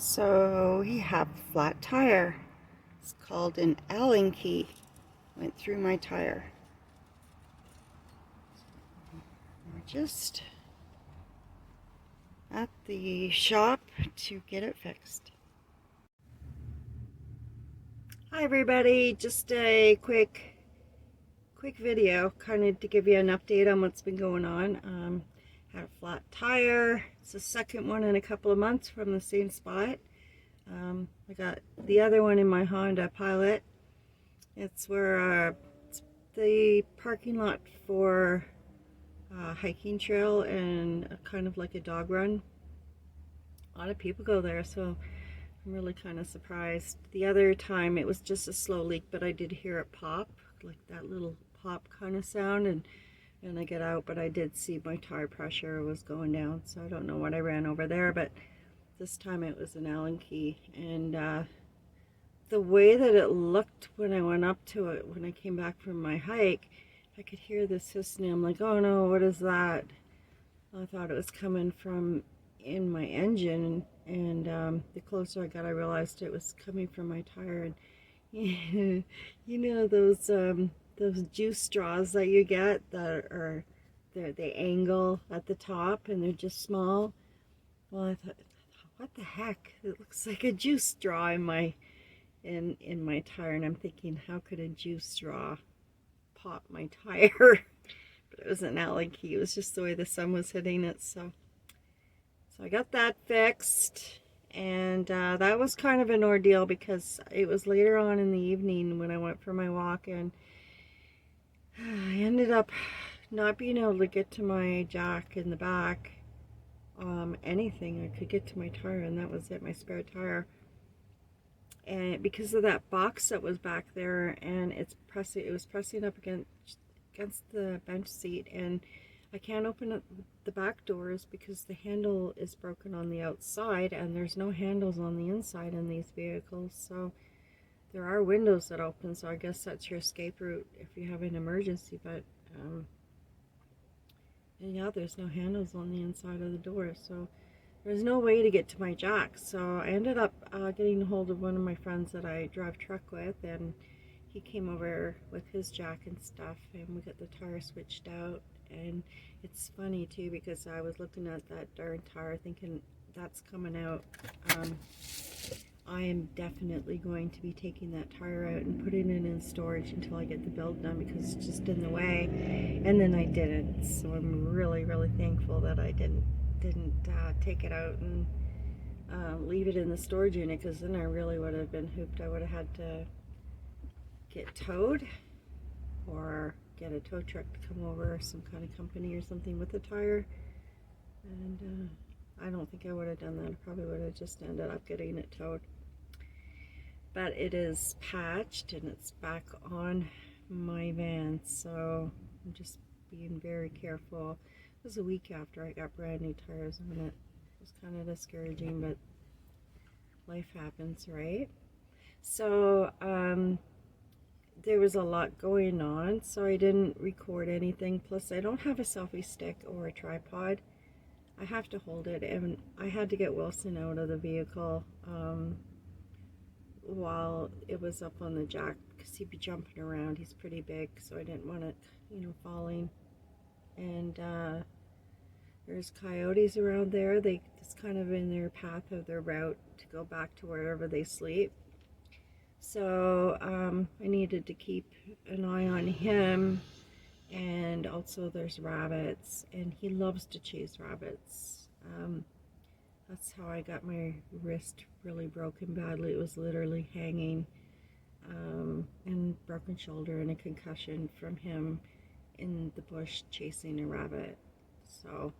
So we have a flat tire. It's called an Allen key. Went through my tire. We're just at the shop to get it fixed. Hi everybody, just a quick video kind of to give you an update on what's been going on. Had a flat tire. It's the second one in a couple of months from the same spot. I got the other one in my Honda Pilot. It's where it's the parking lot for a hiking trail and kind of like a dog run. A lot of people go there, so I'm really kind of surprised. The other time it was just a slow leak, but I did hear it pop, like that little pop kind of sound, and I get out, but I did see my tire pressure was going down, so I don't know what I ran over there, but this time it was an Allen key. And the way that it looked when I went up to it, when I came back from my hike, I could hear this hissing. I'm like, oh no, what is that? I thought it was coming from in my engine, and the closer I got, I realized it was coming from my tire. And you know those juice straws that you get that are they angle at the top and they're just small. Well, I thought, what the heck? It looks like a juice straw in my tire, and I'm thinking, how could a juice straw pop my tire? But it was an Allen key. It was just the way the sun was hitting it. So I got that fixed, and that was kind of an ordeal because it was later on in the evening when I went for my walk, and I ended up not being able to get to my jack in the back. Anything I could get to my tire, and that was it, my spare tire. And because of that box that was back there, and it was pressing up against the bench seat, and I can't open up the back doors because the handle is broken on the outside, and there's no handles on the inside in these vehicles. So there are windows that open, so I guess that's your escape route if you have an emergency. But and yeah, there's no handles on the inside of the door, so there's no way to get to my jack. So I ended up getting a hold of one of my friends that I drive truck with, and he came over with his jack and stuff, and we got the tire switched out. And it's funny too, because I was looking at that darn tire thinking, that's coming out. I am definitely going to be taking that tire out and putting it in storage until I get the build done, because it's just in the way. And then I didn't, so I'm really thankful that I didn't take it out and leave it in the storage unit, because then I really would have been hooped. I would have had to get towed or get a tow truck to come over, some kind of company or something with a tire, and I don't think I would have done that. I probably would have just ended up getting it towed. But it is patched and it's back on my van, so I'm just being very careful. It was a week after I got brand new tires on it. It was kind of discouraging, but life happens, right? So there was a lot going on, so I didn't record anything. Plus I don't have a selfie stick or a tripod. I have to hold it, and I had to get Wilson out of the vehicle while it was up on the jack, because he'd be jumping around. He's pretty big, so I didn't want it, falling. And there's coyotes around there. It's kind of in their path of their route to go back to wherever they sleep. So I needed to keep an eye on him. And also there's rabbits, and he loves to chase rabbits. That's how I got my wrist really broken badly. It was literally hanging, and broken shoulder and a concussion from him in the bush chasing a rabbit. So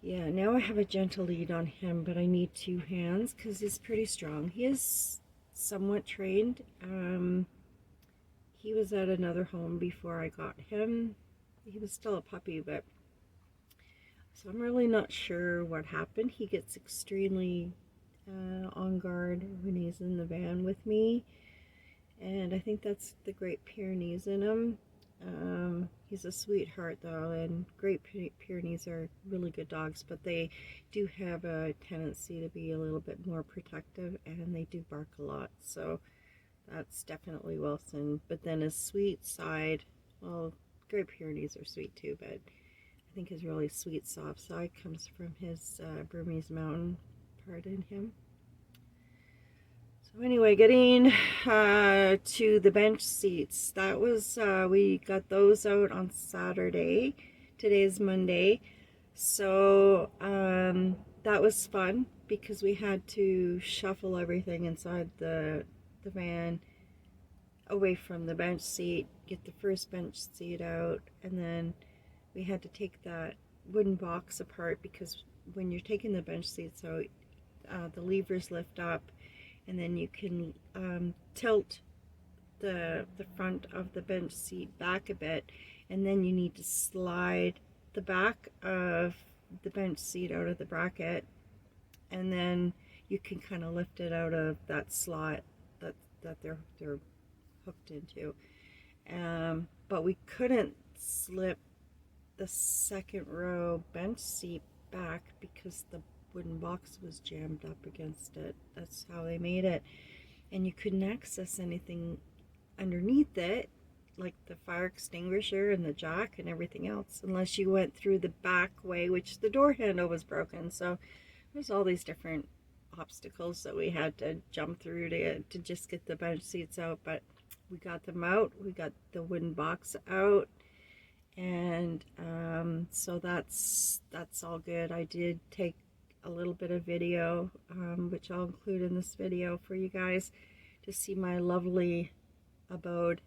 yeah, now I have a gentle lead on him, but I need two hands because he's pretty strong. He is somewhat trained. He was at another home before I got him. He was still a puppy, but so I'm really not sure what happened. He gets extremely on guard when he's in the van with me, and I think that's the Great Pyrenees in him. He's a sweetheart though, and Great Pyrenees are really good dogs, but they do have a tendency to be a little bit more protective, and they do bark a lot. So that's definitely Wilson. But then his sweet side, well, Great Pyrenees are sweet too, but I think his really sweet, soft side comes from his Burmese Mountain part in him. So anyway, getting to the bench seats. That was, we got those out on Saturday. Today's Monday. So that was fun because we had to shuffle everything inside the van away from the bench seat, get the first bench seat out, and then we had to take that wooden box apart because when you're taking the bench seats out, the levers lift up, and then you can tilt the front of the bench seat back a bit, and then you need to slide the back of the bench seat out of the bracket, and then you can kind of lift it out of that slot that they're hooked into. But we couldn't slip the second row bench seat back because the wooden box was jammed up against it. That's how they made it. And you couldn't access anything underneath it, like the fire extinguisher and the jack and everything else, unless you went through the back way, which the door handle was broken. So there's all these different obstacles that we had to jump through to just get the bench seats out. But we got them out. We got the wooden box out. And so that's all good. I did take a little bit of video, which I'll include in this video for you guys to see my lovely abode.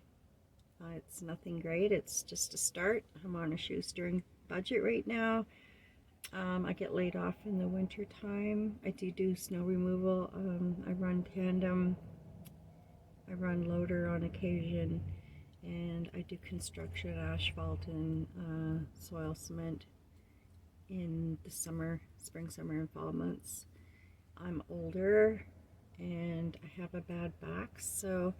It's nothing great. It's just a start. I'm on a shoestring budget right now. I get laid off in the winter time. I do snow removal. I run tandem. I run loader on occasion. And I do construction, asphalt, and soil cement in the summer, spring, summer, and fall months. I'm older and I have a bad back, so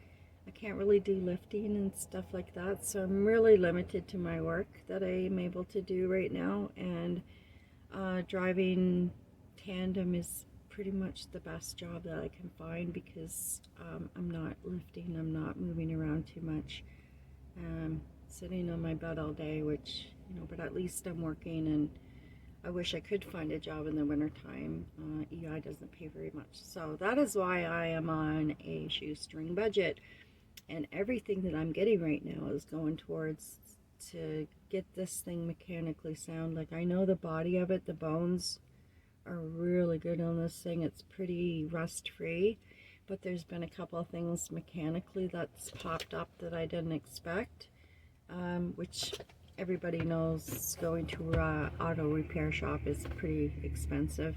I can't really do lifting and stuff like that. So I'm really limited to my work that I'm able to do right now. And driving tandem is pretty much the best job that I can find because I'm not lifting, I'm not moving around too much. Sitting on my butt all day, which, you know, but at least I'm working, and I wish I could find a job in the wintertime. EI doesn't pay very much. So that is why I am on a shoestring budget, and everything that I'm getting right now is going towards to get this thing mechanically sound. Like, I know the body of it, the bones are really good on this thing. It's pretty rust free. But there's been a couple of things mechanically that's popped up that I didn't expect, which everybody knows going to an auto repair shop is pretty expensive.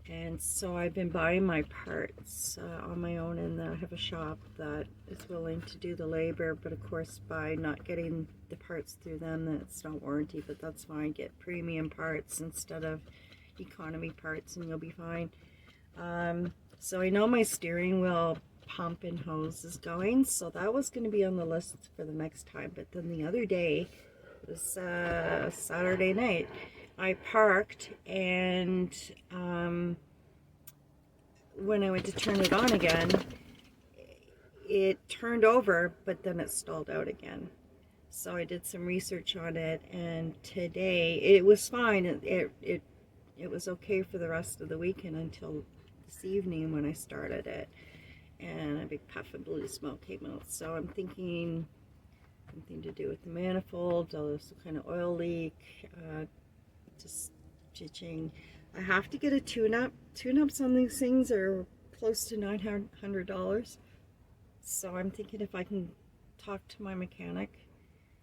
And so I've been buying my parts on my own, and I have a shop that is willing to do the labor, but of course by not getting the parts through them, that's not warranty, but that's fine. Get premium parts instead of economy parts and you'll be fine. So I know my steering wheel pump and hose is going, so that was going to be on the list for the next time. But then the other day, this Saturday night, I parked, and when I went to turn it on again, it turned over, but then it stalled out again. So I did some research on it, and today it was fine. It was okay for the rest of the weekend until this evening when I started it, and a big puff of blue smoke came out. So I'm thinking something to do with the manifold, some kind of oil leak, just stitching. I have to get a tune-up. Tune-ups on these things are close to $900. So I'm thinking if I can talk to my mechanic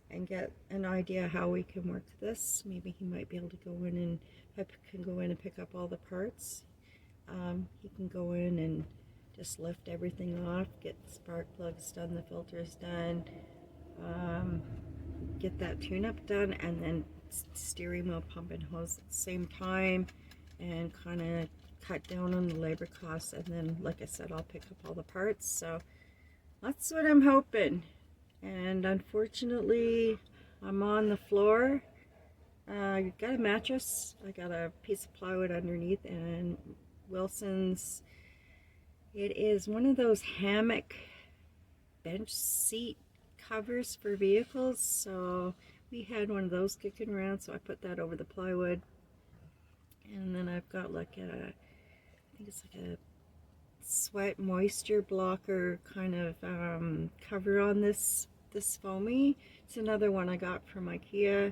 and get an idea how we can work this, maybe he might be able to go in, and I can go in and pick up all the parts. He can go in and just lift everything off, get the spark plugs done, the filters done, get that tune-up done, and then steering wheel, pump, and hose at the same time, and kind of cut down on the labor costs. And then, like I said, I'll pick up all the parts. So that's what I'm hoping. and unfortunately I'm on the floor. I got a mattress, I got a piece of plywood underneath, and Wilson's, it is one of those hammock bench seat covers for vehicles, so we had one of those kicking around, so I put that over the plywood. And then I've got like I think it's like a sweat moisture blocker kind of cover on this foamy. It's another one I got from IKEA.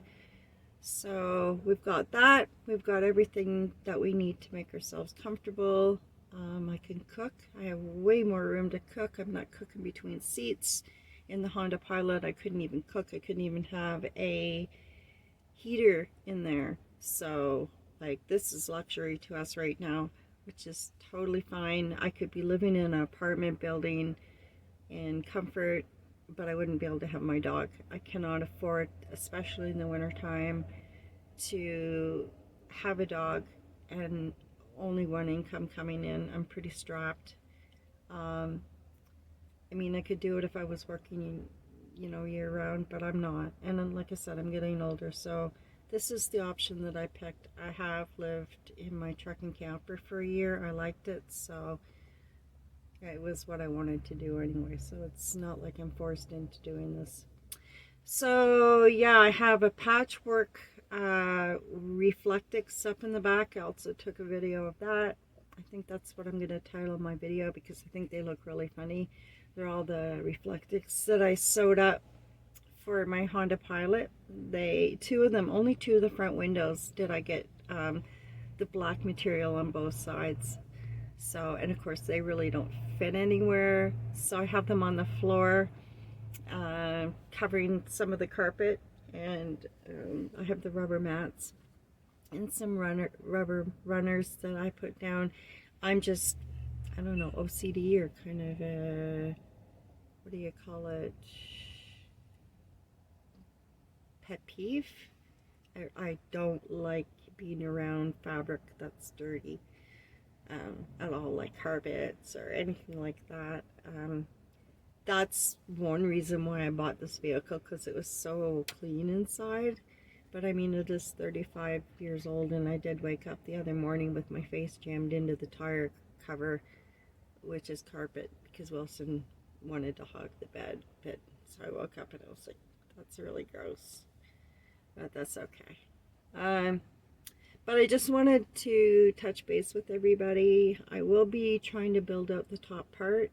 So we've got that. We've got everything that we need to make ourselves comfortable. I can cook. I have way more room to cook. I'm not cooking between seats. In the Honda Pilot, I couldn't even cook. I couldn't even have a heater in there. So, like, this is luxury to us right now, which is totally fine. I could be living in an apartment building in comfort, but I wouldn't be able to have my dog. I cannot afford, especially in the wintertime, to have a dog and only one income coming in. I'm pretty strapped. I mean, I could do it if I was working, you know, year round, but I'm not. And then, like I said, I'm getting older, so this is the option that I picked. I have lived in my truck and camper for a year. I liked it, so it was what I wanted to do anyway, so it's not like I'm forced into doing this. So yeah, I have a patchwork reflectics up in the back. I also took a video of that. I think that's what I'm going to title my video because I think they look really funny. They're all the reflectics that I sewed up for my Honda Pilot. Two of them, only two of the front windows did I get the black material on both sides. So, and of course they really don't fit anywhere. So I have them on the floor, covering some of the carpet, and I have the rubber mats and some rubber runners that I put down. I'm just, I don't know, OCD or kind of a, what do you call it, pet peeve. I don't like being around fabric that's dirty at all, like carpets or anything like that. That's one reason why I bought this vehicle, because it was so clean inside. But I mean, it is 35 years old, and I did wake up the other morning with my face jammed into the tire cover, which is carpet, because Wilson wanted to hog the bed. But so I woke up and I was like, that's really gross. But that's okay. But I just wanted to touch base with everybody. I will be trying to build out the top part,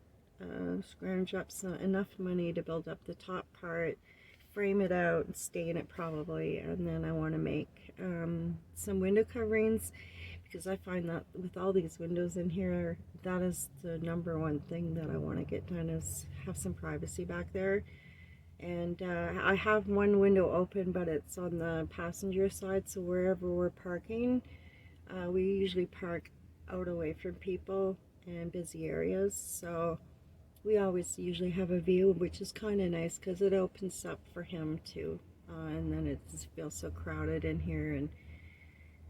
scrounge up enough money to build up the top part, frame it out and stay in it probably, and then I want to make some window coverings, because I find that with all these windows in here, that is the number one thing that I want to get done, is have some privacy back there. And I have one window open, but it's on the passenger side, so wherever we're parking, we usually park out away from people and busy areas, so we always usually have a view, which is kind of nice because it opens up for him too, and then it doesn't feel so crowded in here. And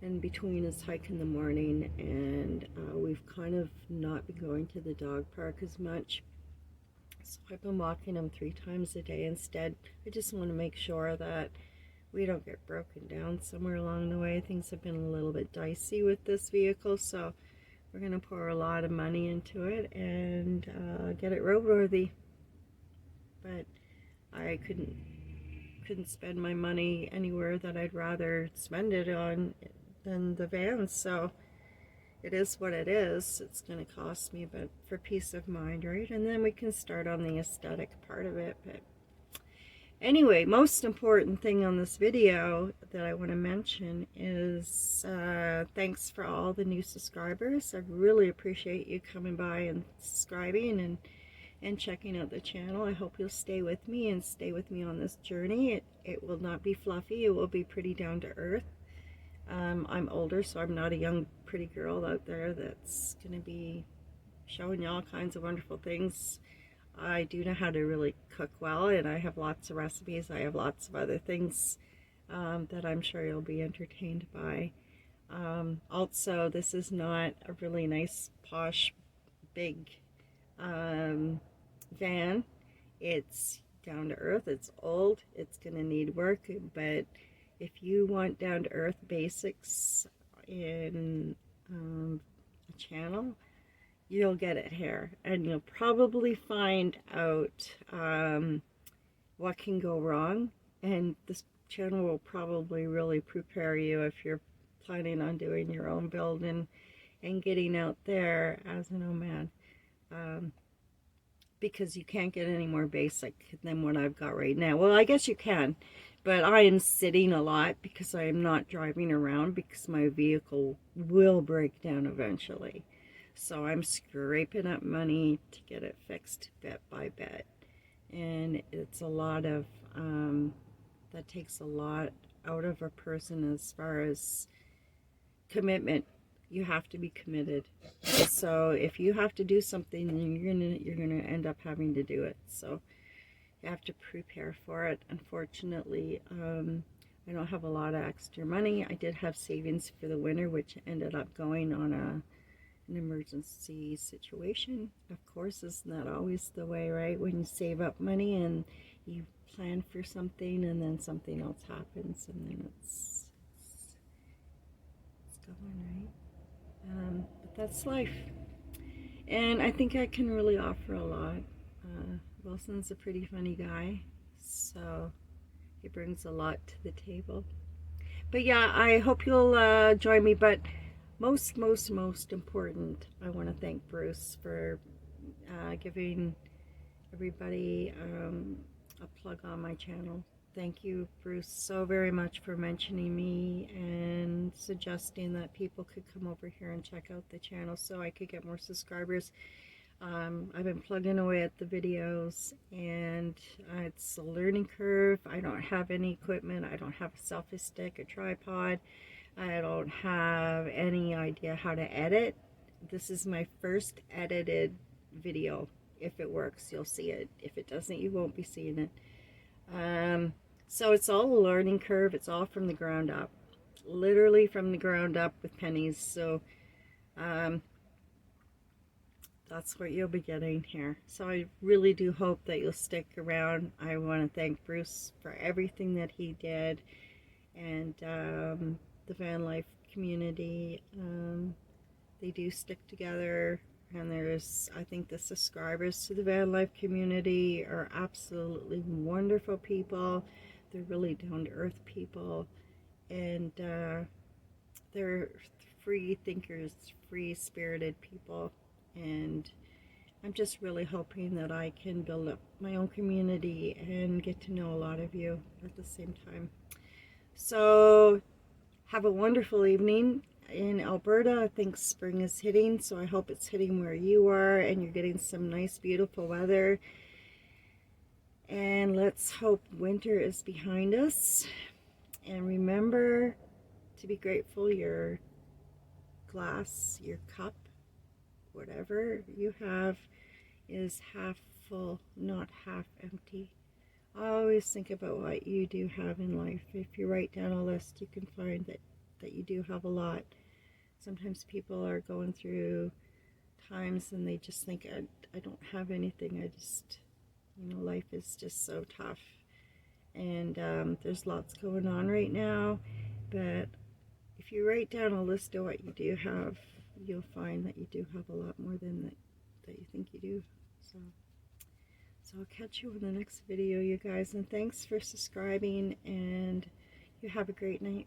in between is hike in the morning, and we've kind of not been going to the dog park as much, so I've been walking him 3 times a day instead. I just want to make sure that we don't get broken down somewhere along the way. Things have been a little bit dicey with this vehicle, so we're going to pour a lot of money into it and get it roadworthy. But I couldn't spend my money anywhere that I'd rather spend it on than the van, so it is what it is. It's going to cost me, but for peace of mind, right? And then we can start on the aesthetic part of it. But anyway, most important thing on this video that I want to mention is thanks for all the new subscribers. I really appreciate you coming by and subscribing and checking out the channel. I hope you'll stay with me and stay with me on this journey. It will not be fluffy. It will be pretty down to earth. I'm older, so I'm not a young pretty girl out there that's going to be showing you all kinds of wonderful things. I do know how to really cook well, and I have lots of recipes. I have lots of other things that I'm sure you'll be entertained by. Also, this is not a really nice, posh, big van. It's down to earth. It's old, it's gonna need work, but if you want down to earth basics in a channel, you'll get it here, and you'll probably find out what can go wrong, and this channel will probably really prepare you if you're planning on doing your own build and getting out there as a nomad, because you can't get any more basic than what I've got right now. Well, I guess you can, but I am sitting a lot because I am not driving around, because my vehicle will break down eventually. So I'm scraping up money to get it fixed bit by bit. And it's a lot of, that takes a lot out of a person as far as commitment. You have to be committed. So if you have to do something, you're gonna end up having to do it. So you have to prepare for it. Unfortunately, I don't have a lot of extra money. I did have savings for the winter, which ended up going on an emergency situation. Of course, isn't that always the way, right? When you save up money and you plan for something, and then something else happens, and then it's going, right? But that's life, and I think I can really offer a lot. Wilson's a pretty funny guy, so he brings a lot to the table. But yeah, I hope you'll join me. But most important, I want to thank Bruce for giving everybody a plug on my channel. Thank you, Bruce, so very much for mentioning me and suggesting that people could come over here and check out the channel so I could get more subscribers. I've been plugging away at the videos, and it's a learning curve. I don't have any equipment. I don't have a selfie stick, a tripod. I don't have any idea how to edit. This is my first edited video. If it works, you'll see it. If it doesn't, you won't be seeing it. So it's all a learning curve. It's all from the ground up, literally from the ground up with pennies. So that's what you'll be getting here. So I really do hope that you'll stick around. I want to thank Bruce for everything that he did, and the van life community. They do stick together, and I think the subscribers to the van life community are absolutely wonderful people. They're really down-to-earth people, and they're free thinkers, free-spirited people, and I'm just really hoping that I can build up my own community and get to know a lot of you at the same time. So have a wonderful evening. In Alberta, I think spring is hitting, so I hope it's hitting where you are and you're getting some nice, beautiful weather. And let's hope winter is behind us. And remember to be grateful your glass, your cup, whatever you have is half full, not half empty. Always think about what you do have in life. If you write down a list, you can find that you do have a lot. Sometimes people are going through times and they just think, I don't have anything. I just, life is just so tough. And there's lots going on right now. But if you write down a list of what you do have, you'll find that you do have a lot more than that you think you do. So I'll catch you in the next video, you guys. And thanks for subscribing, and you have a great night.